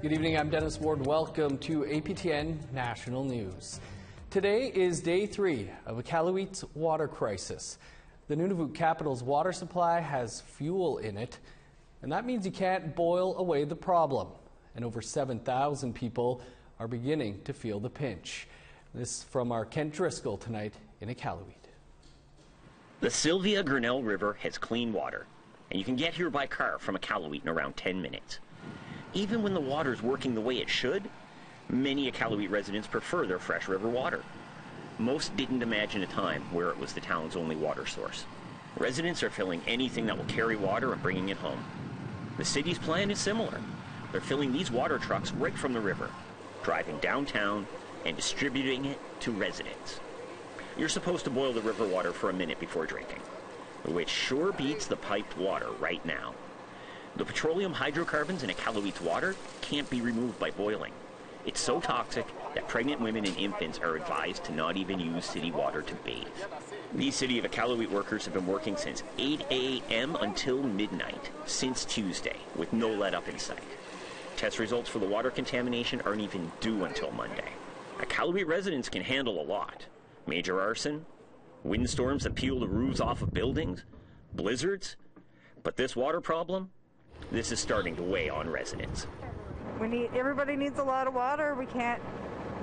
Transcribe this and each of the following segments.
Good evening, I'm Dennis Ward. Welcome to APTN National News. Today is day 3 of Iqaluit's water crisis. The Nunavut capital's water supply has fuel in it, and that means you can't boil away the problem. And over 7,000 people are beginning to feel the pinch. This from our Kent Driscoll tonight in Iqaluit. The Sylvia Grinnell River has clean water, and you can get here by car from Iqaluit in around 10 minutes. Even when the water's working the way it should, many Iqaluit residents prefer their fresh river water. Most didn't imagine a time where it was the town's only water source. Residents are filling anything that will carry water and bringing it home. The city's plan is similar. They're filling these water trucks right from the river, driving downtown and distributing it to residents. You're supposed to boil the river water for a minute before drinking, which sure beats the piped water right now. The petroleum hydrocarbons in Iqaluit's water can't be removed by boiling. It's so toxic that pregnant women and infants are advised to not even use city water to bathe. These City of Iqaluit workers have been working since 8 a.m. until midnight, since Tuesday, with no let-up in sight. Test results for the water contamination aren't even due until Monday. Iqaluit residents can handle a lot. Major arson, windstorms that peel the roofs off of buildings, blizzards. But this water problem? This is starting to weigh on residents. Everybody needs a lot of water. We can't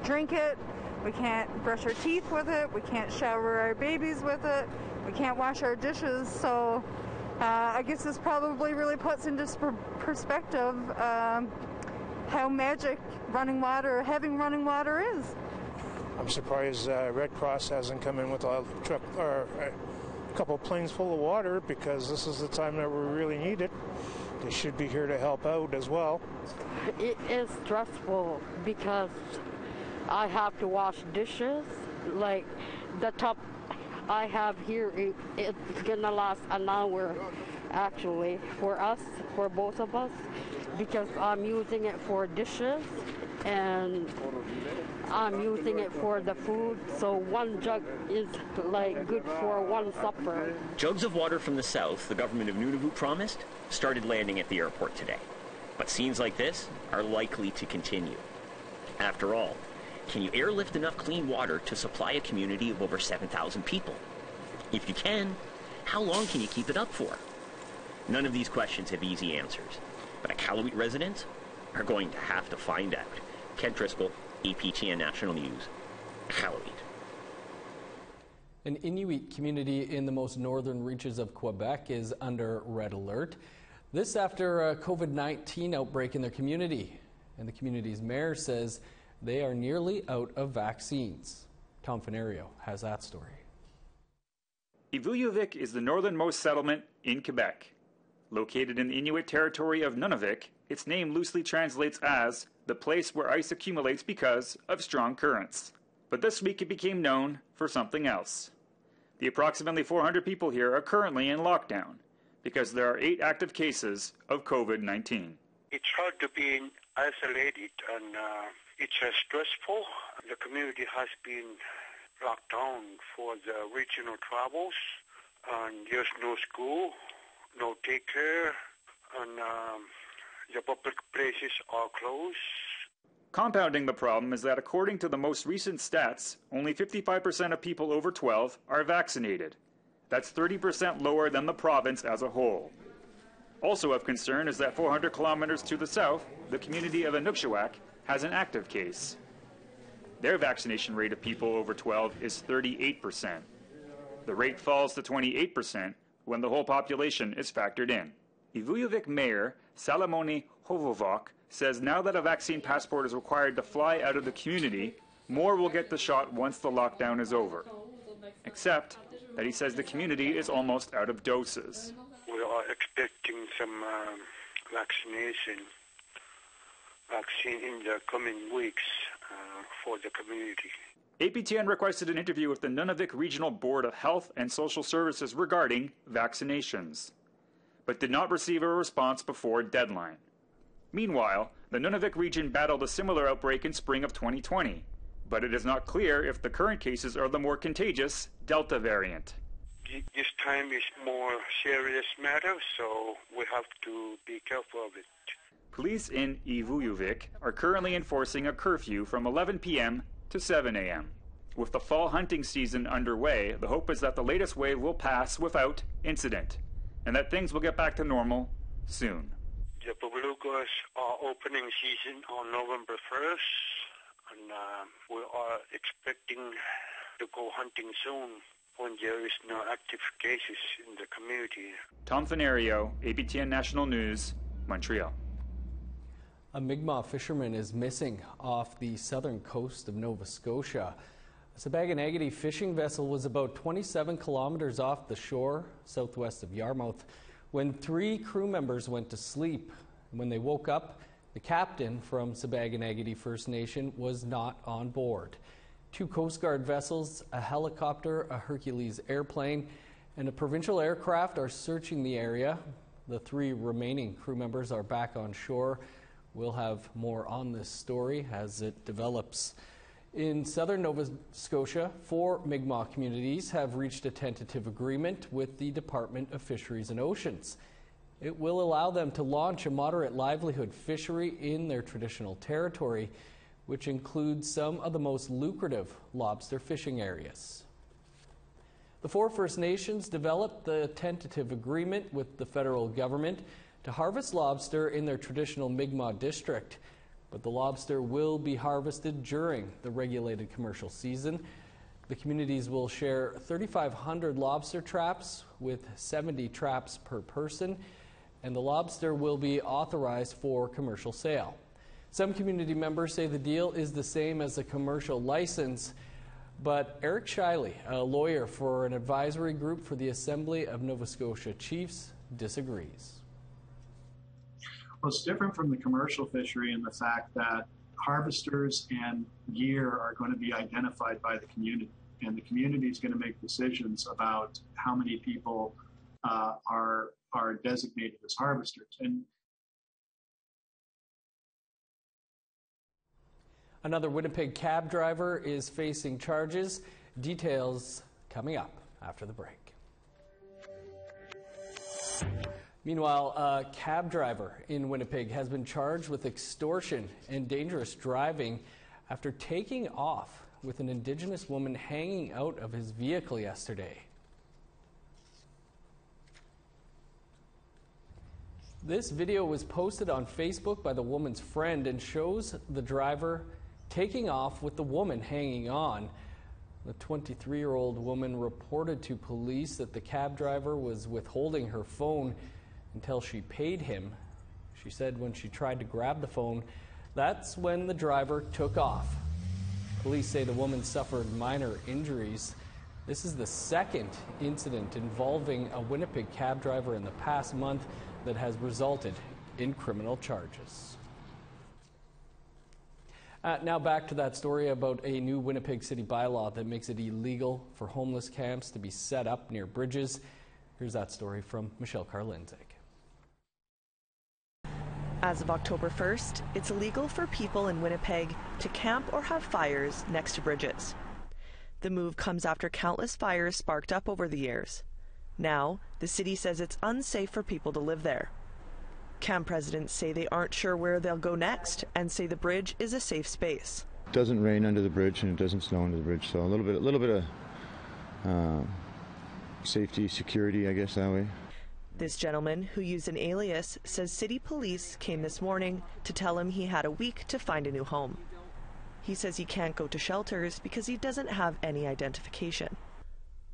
drink it. We can't brush our teeth with it. We can't shower our babies with it. We can't wash our dishes. So I guess this probably really puts into perspective how magic having running water is. I'm surprised Red Cross hasn't come in with a truck or a couple planes full of water, because this is the time that we really need it. They should be here to help out as well. It is stressful because I have to wash dishes. Like the tub I have here, it's gonna last an hour actually for both of us, because I'm using it for dishes and I'm using it for the food, so one jug is like good for one supper. Jugs of water from the south, the government of Nunavut promised, started landing at the airport today. But scenes like this are likely to continue. After all, can you airlift enough clean water to supply a community of over 7,000 people? If you can, how long can you keep it up for? None of these questions have easy answers, but Iqaluit residents are going to have to find out. Kent Driscoll, APTN National News, Iqaluit. An Inuit community in the most northern reaches of Quebec is under red alert. This after a COVID-19 outbreak in their community. And the community's mayor says they are nearly out of vaccines. Tom Fenario has that story. Iqaluit is the northernmost settlement in Quebec. Located in the Inuit territory of Nunavut, its name loosely translates as the place where ice accumulates because of strong currents. But this week it became known for something else. The approximately 400 people here are currently in lockdown because there are 8 active cases of COVID-19. It's hard to be isolated, and it's stressful. The community has been locked down for the regional travels, and there's no school, no daycare, and the public places are closed. Compounding the problem is that according to the most recent stats, only 55% of people over 12 are vaccinated. That's 30% lower than the province as a whole. Also of concern is that 400 kilometers to the south, the community of Inukshiwak has an active case. Their vaccination rate of people over 12 is 38%. The rate falls to 28% when the whole population is factored in. Iqaluit Mayor Salamoni Hovovok says now that a vaccine passport is required to fly out of the community, more will get the shot once the lockdown is over. Except that he says the community is almost out of doses. We are expecting some vaccine in the coming weeks for the community. APTN requested an interview with the Nunavut Regional Board of Health and Social Services regarding vaccinations, but did not receive a response before deadline. Meanwhile, the Nunavut region battled a similar outbreak in spring of 2020, but it is not clear if the current cases are the more contagious Delta variant. This time is more serious matter, so we have to be careful of it. Police in Iqaluit are currently enforcing a curfew from 11 p.m. to 7 a.m. With the fall hunting season underway, the hope is that the latest wave will pass without incident and that things will get back to normal soon. The belugas are opening season on November 1st, and we are expecting to go hunting soon when there is no active cases in the community. Tom Fenario, APTN National News, Montreal. A Mi'kmaq fisherman is missing off the southern coast of Nova Scotia. A Sabaganaggity fishing vessel was about 27 kilometers off the shore, southwest of Yarmouth, when 3 crew members went to sleep. When they woke up, the captain from Sabaganaggity First Nation was not on board. 2 Coast Guard vessels, a helicopter, a Hercules airplane, and a provincial aircraft are searching the area. The 3 remaining crew members are back on shore. We'll have more on this story as it develops. In southern Nova Scotia, 4 Mi'kmaq communities have reached a tentative agreement with the Department of Fisheries and Oceans. It will allow them to launch a moderate livelihood fishery in their traditional territory, which includes some of the most lucrative lobster fishing areas. The 4 First Nations developed the tentative agreement with the federal government to harvest lobster in their traditional Mi'kmaq district, but the lobster will be harvested during the regulated commercial season. The communities will share 3,500 lobster traps with 70 traps per person, and the lobster will be authorized for commercial sale. Some community members say the deal is the same as a commercial license, but Eric Shiley, a lawyer for an advisory group for the Assembly of Nova Scotia Chiefs, disagrees. Well, it's different from the commercial fishery in the fact that harvesters and gear are going to be identified by the community, and the community is going to make decisions about how many people are designated as harvesters. And another Winnipeg cab driver is facing charges. Details coming up after the break. Meanwhile, a cab driver in Winnipeg has been charged with extortion and dangerous driving after taking off with an Indigenous woman hanging out of his vehicle yesterday. This video was posted on Facebook by the woman's friend and shows the driver taking off with the woman hanging on. The 23-year-old woman reported to police that the cab driver was withholding her phone until she paid him. She said when she tried to grab the phone, that's when the driver took off. Police say the woman suffered minor injuries. This is the second incident involving a Winnipeg cab driver in the past month that has resulted in criminal charges. Now back to that story about a new Winnipeg City bylaw that makes it illegal for homeless camps to be set up near bridges. Here's that story from Michelle Karlinzig. As of October 1st, it's illegal for people in Winnipeg to camp or have fires next to bridges. The move comes after countless fires sparked up over the years. Now, the city says it's unsafe for people to live there. Camp residents say they aren't sure where they'll go next and say the bridge is a safe space. It doesn't rain under the bridge and it doesn't snow under the bridge, so a little bit of safety, security, I guess, that way. This gentleman, who used an alias, says city police came this morning to tell him he had a week to find a new home. He says he can't go to shelters because he doesn't have any identification.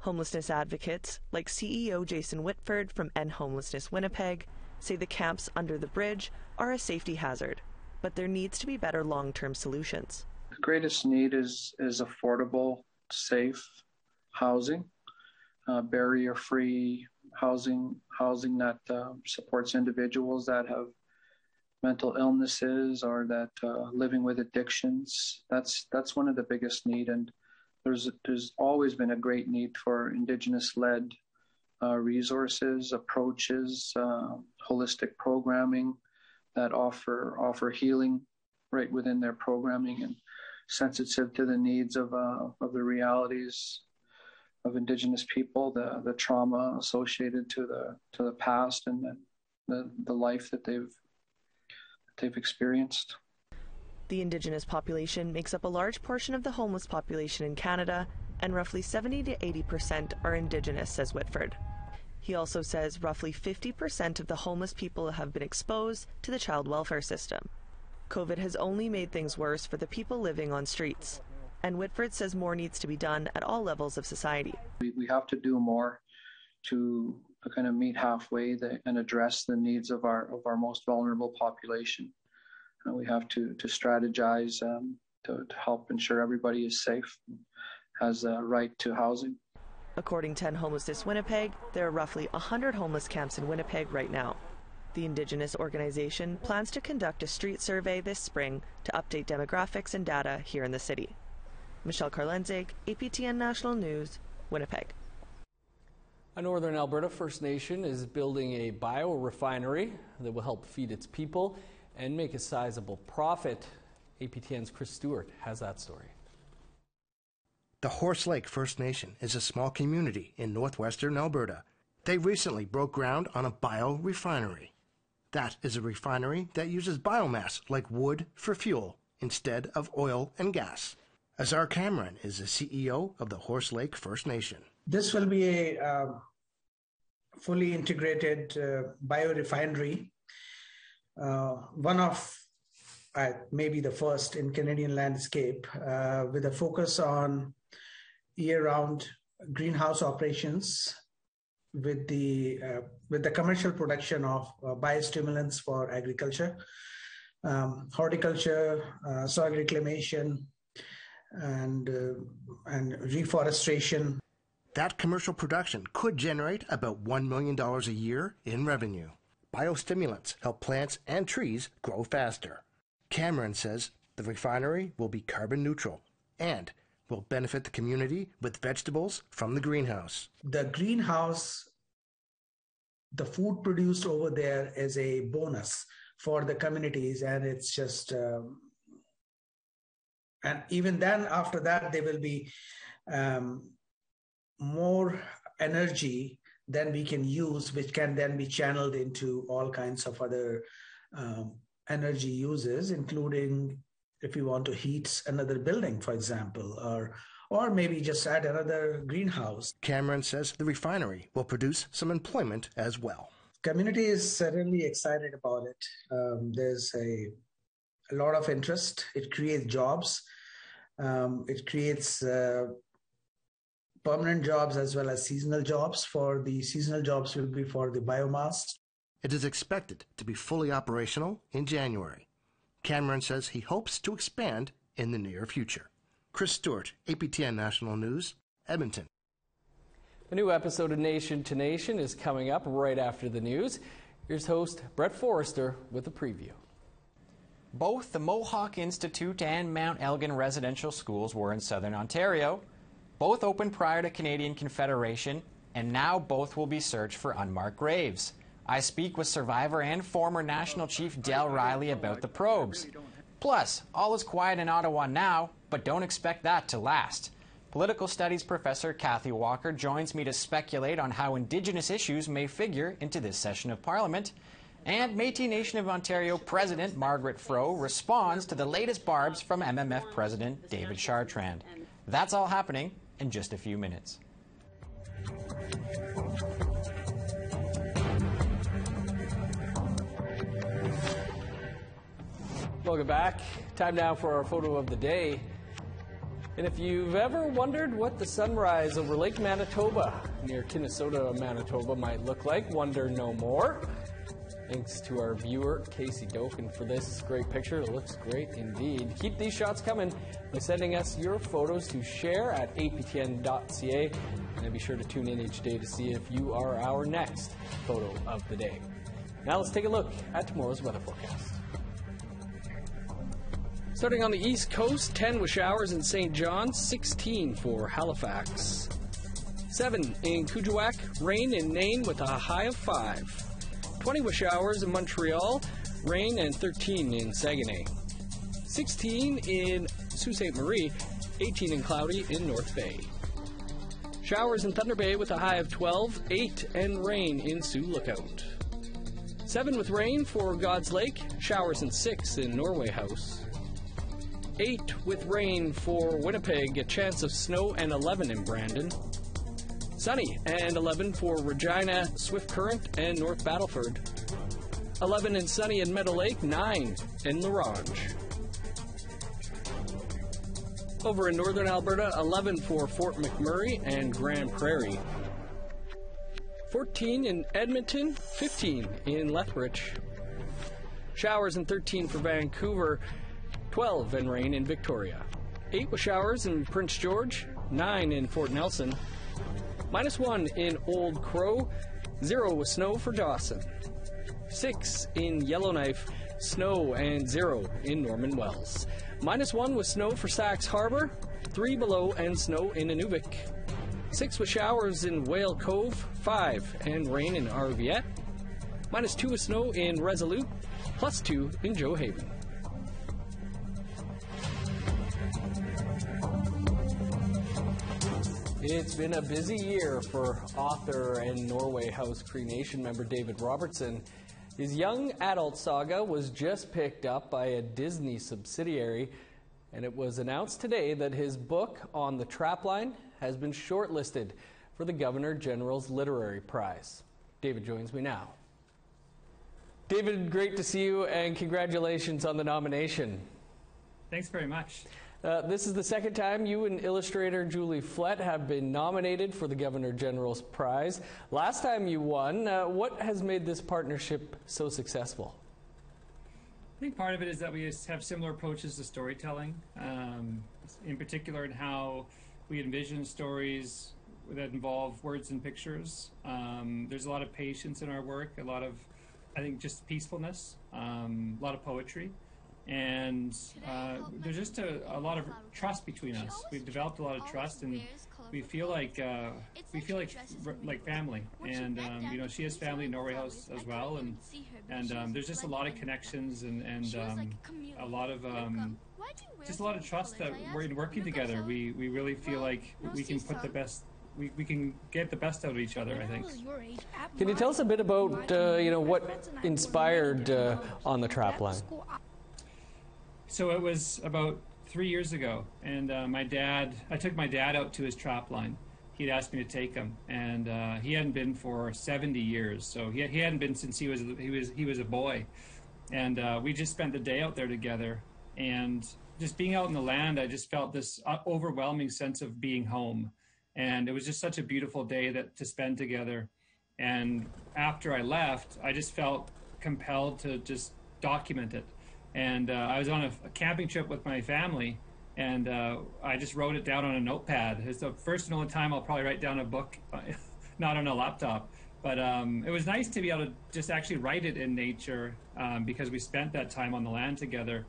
Homelessness advocates, like CEO Jason Whitford from End Homelessness Winnipeg, say the camps under the bridge are a safety hazard, but there needs to be better long-term solutions. The greatest need is affordable, safe housing, barrier-free housing that supports individuals that have mental illnesses or that living with addictions. That's one of the biggest need, and there's always been a great need for Indigenous-led resources, approaches, holistic programming that offer healing right within their programming and sensitive to the needs of the realities of Indigenous people, the trauma associated to the past and the life that they've they've experienced. The Indigenous population makes up a large portion of the homeless population in Canada, and roughly 70 to 80% are Indigenous, says Whitford. He also says roughly 50% of the homeless people have been exposed to the child welfare system. COVID has only made things worse for the people living on streets, and Whitford says more needs to be done at all levels of society. We have to do more to kind of meet halfway and address the needs of our most vulnerable population. We have to strategize to help ensure everybody is safe, has a right to housing. According to Homelessness Winnipeg, there are roughly 100 homeless camps in Winnipeg right now. The Indigenous organization plans to conduct a street survey this spring to update demographics and data here in the city. Michelle Karlenzig, APTN National News, Winnipeg. A Northern Alberta First Nation is building a biorefinery that will help feed its people and make a sizable profit. APTN's Chris Stewart has that story. The Horse Lake First Nation is a small community in northwestern Alberta. They recently broke ground on a biorefinery. That is a refinery that uses biomass like wood for fuel instead of oil and gas. Azar Cameron is the CEO of the Horse Lake First Nation. This will be a fully integrated biorefinery, one of maybe the first in Canadian landscape, with a focus on year-round greenhouse operations with the commercial production of biostimulants for agriculture, horticulture, soil reclamation, and reforestation. That commercial production could generate about $1 million a year in revenue. Biostimulants help plants and trees grow faster. Cameron says the refinery will be carbon neutral and will benefit the community with vegetables from the greenhouse. The greenhouse, the food produced over there is a bonus for the communities, and it's just, and even then after that, there will be more energy than we can use, which can then be channeled into all kinds of other energy uses, including if you want to heat another building, for example, or maybe just add another greenhouse. Cameron says the refinery will produce some employment as well. Community is certainly excited about it. There's a lot of interest. It creates jobs. It creates permanent jobs as well as seasonal jobs. For the seasonal jobs will be for the biomass. It is expected to be fully operational in January. Cameron says he hopes to expand in the near future. Chris Stewart, APTN National News, Edmonton. A new episode of Nation to Nation is coming up right after the news. Here's host Brett Forrester with a preview. Both the Mohawk Institute and Mount Elgin residential schools were in southern Ontario. Both opened prior to Canadian Confederation, and now both will be searched for unmarked graves. I speak with survivor and former National Chief Del Riley about the probes. Plus, all is quiet in Ottawa now, but don't expect that to last. Political Studies professor Kathy Walker joins me to speculate on how Indigenous issues may figure into this session of Parliament. And Métis Nation of Ontario President Margaret Froh responds to the latest barbs from MMF President David Chartrand. That's all happening in just a few minutes. Welcome back. Time now for our photo of the day. And if you've ever wondered what the sunrise over Lake Manitoba near Kinnesota, Manitoba might look like, wonder no more. Thanks to our viewer, Casey Doken, for this great picture. It looks great indeed. Keep these shots coming by sending us your photos to share at aptn.ca. And be sure to tune in each day to see if you are our next photo of the day. Now let's take a look at tomorrow's weather forecast. Starting on the east coast, 10 with showers in St. John, 16 for Halifax. 7 in Kuujjuaq, rain in Nain with a high of 5. 20 with showers in Montreal, rain, and 13 in Saguenay. 16 in Sault Ste. Marie, 18 and cloudy in North Bay. Showers in Thunder Bay with a high of 12, 8 and rain in Sioux Lookout. 7 with rain for God's Lake, showers and 6 in Norway House. 8 with rain for Winnipeg, a chance of snow, and 11 in Brandon. Sunny and 11 for Regina, Swift Current, and North Battleford. 11 and sunny in Meadow Lake, 9 in La Ronge. Over in northern Alberta, 11 for Fort McMurray and Grand Prairie. 14 in Edmonton, 15 in Lethbridge. Showers and 13 for Vancouver, 12 and rain in Victoria. 8 with showers in Prince George, 9 in Fort Nelson. -1 in Old Crow, 0 with snow for Dawson. 6 in Yellowknife, snow, and 0 in Norman Wells. -1 with snow for Sax Harbor, 3 below and snow in Inuvik. 6 with showers in Whale Cove, 5 and rain in Arviette. -2 with snow in Resolute, +2 in Joe Haven. It's been a busy year for author and Norway House Cree Nation member David Robertson. His young adult saga was just picked up by a Disney subsidiary, and it was announced today that his book On the Trapline has been shortlisted for the Governor General's Literary Prize. David joins me now. David, great to see you, and congratulations on the nomination. Thanks very much. This is the second time you and illustrator Julie Flett have been nominated for the Governor General's Prize. Last time you won. What has made this partnership so successful? I think part of it is that we have similar approaches to storytelling, in particular in how we envision stories that involve words and pictures. There's a lot of patience in our work, a lot of, I think, just peacefulness, a lot of poetry. And there's just a lot of trust between us. We've developed a lot of trust, and we feel like family. And you know, she has family in Norway House as well, and there's just a lot of connections and a lot of just a lot of trust that we're in working together. We really feel like we can put the best. We can get the best out of each other, I think. Can you tell us a bit about what inspired On the Trapline? So it was about 3 years ago, and I took my dad out to his trap line. He'd asked me to take him, and he hadn't been for 70 years. So he hadn't been since he was a boy, and we just spent the day out there together. And just being out in the land, I just felt this overwhelming sense of being home, and it was just such a beautiful day to spend together. And after I left, I just felt compelled to just document it. And I was on a camping trip with my family, and I just wrote it down on a notepad. It's the first and only time I'll probably write down a book, not on a laptop. But it was nice to be able to just actually write it in nature because we spent that time on the land together.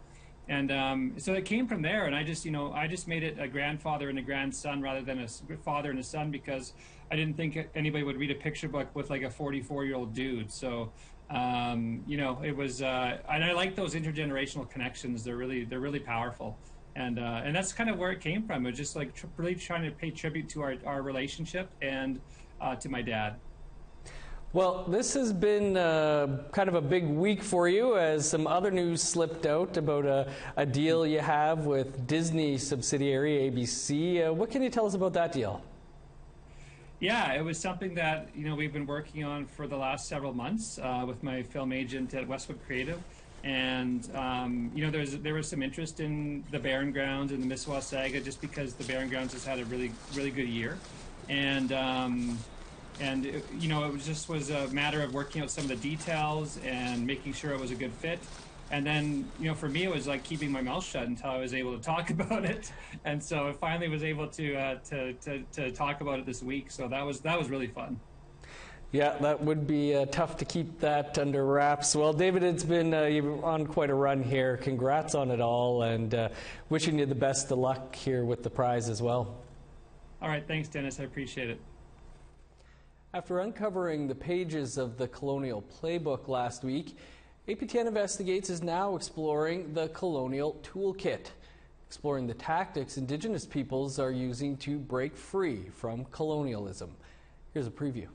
And so it came from there, and I just made it a grandfather and a grandson rather than a father and a son, because I didn't think anybody would read a picture book with like a 44-year-old dude. So it was, and I like those intergenerational connections. They're really powerful, and that's kind of where it came from. It was just like really trying to pay tribute to our relationship and to my dad. Well, this has been kind of a big week for you, as some other news slipped out about a deal you have with Disney subsidiary ABC. What can you tell us about that deal? Yeah, it was something that we've been working on for the last several months with my film agent at Westwood Creative, and there was some interest in the Barren Grounds and the Mississauga, just because the Barren Grounds has had a really good year, and it was a matter of working out some of the details and making sure it was a good fit. And then, for me, it was like keeping my mouth shut until I was able to talk about it. And so I finally was able to talk about it this week. So that was really fun. Yeah, that would be tough to keep that under wraps. Well, David, it's been you're on quite a run here. Congrats on it all, and wishing you the best of luck here with the prize as well. All right, thanks, Dennis. I appreciate it. After uncovering the pages of the Colonial Playbook last week, APTN Investigates is now exploring the Colonial Toolkit, exploring the tactics Indigenous peoples are using to break free from colonialism. Here's a preview.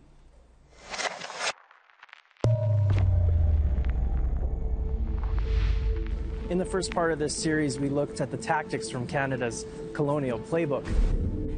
In the first part of this series, we looked at the tactics from Canada's colonial playbook.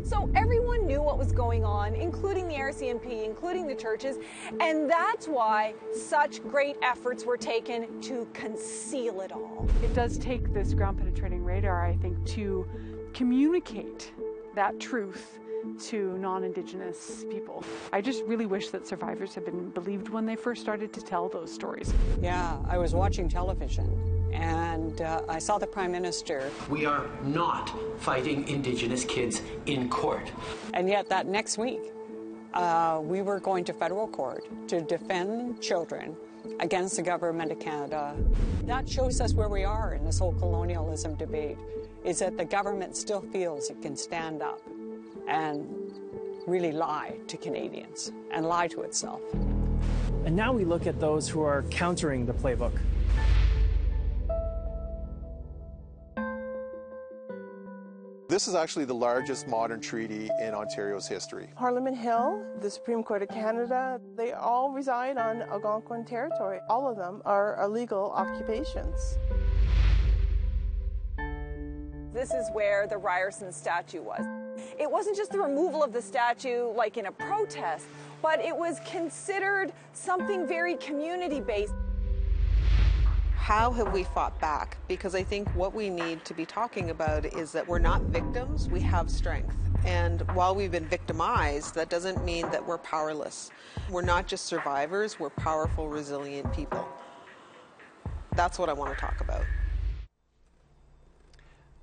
So everyone knew what was going on, including the RCMP, including the churches, and that's why such great efforts were taken to conceal it all. It does take this ground-penetrating radar, I think, to communicate that truth to non-Indigenous people. I just really wish that survivors had been believed when they first started to tell those stories. Yeah, I was watching television and I saw the Prime Minister. We are not fighting Indigenous kids in court. And yet that next week, we were going to federal court to defend children against the government of Canada. That shows us where we are in this whole colonialism debate, is that the government still feels it can stand up and really lie to Canadians and lie to itself. And now we look at those who are countering the playbook. This is actually the largest modern treaty in Ontario's history. Parliament Hill, the Supreme Court of Canada, they all reside on Algonquin territory. All of them are illegal occupations. This is where the Ryerson statue was. It wasn't just the removal of the statue like in a protest, but it was considered something very community-based. How have we fought back? Because I think what we need to be talking about is that we're not victims, we have strength. And while we've been victimized, that doesn't mean that we're powerless. We're not just survivors, we're powerful, resilient people. That's what I want to talk about.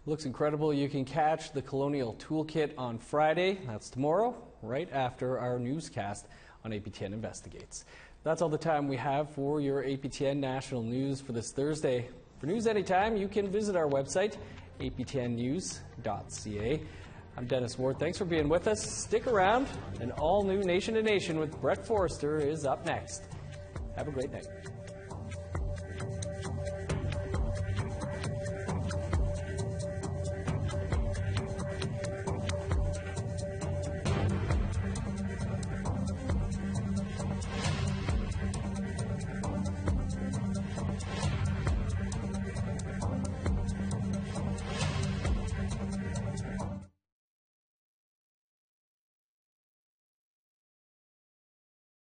Looks incredible. You can catch the Colonial Toolkit on Friday. That's tomorrow, right after our newscast on APTN Investigates. That's all the time we have for your APTN National News for this Thursday. For news anytime, you can visit our website, aptnnews.ca. I'm Dennis Ward. Thanks for being with us. Stick around. An all-new Nation to Nation with Brett Forrester is up next. Have a great night.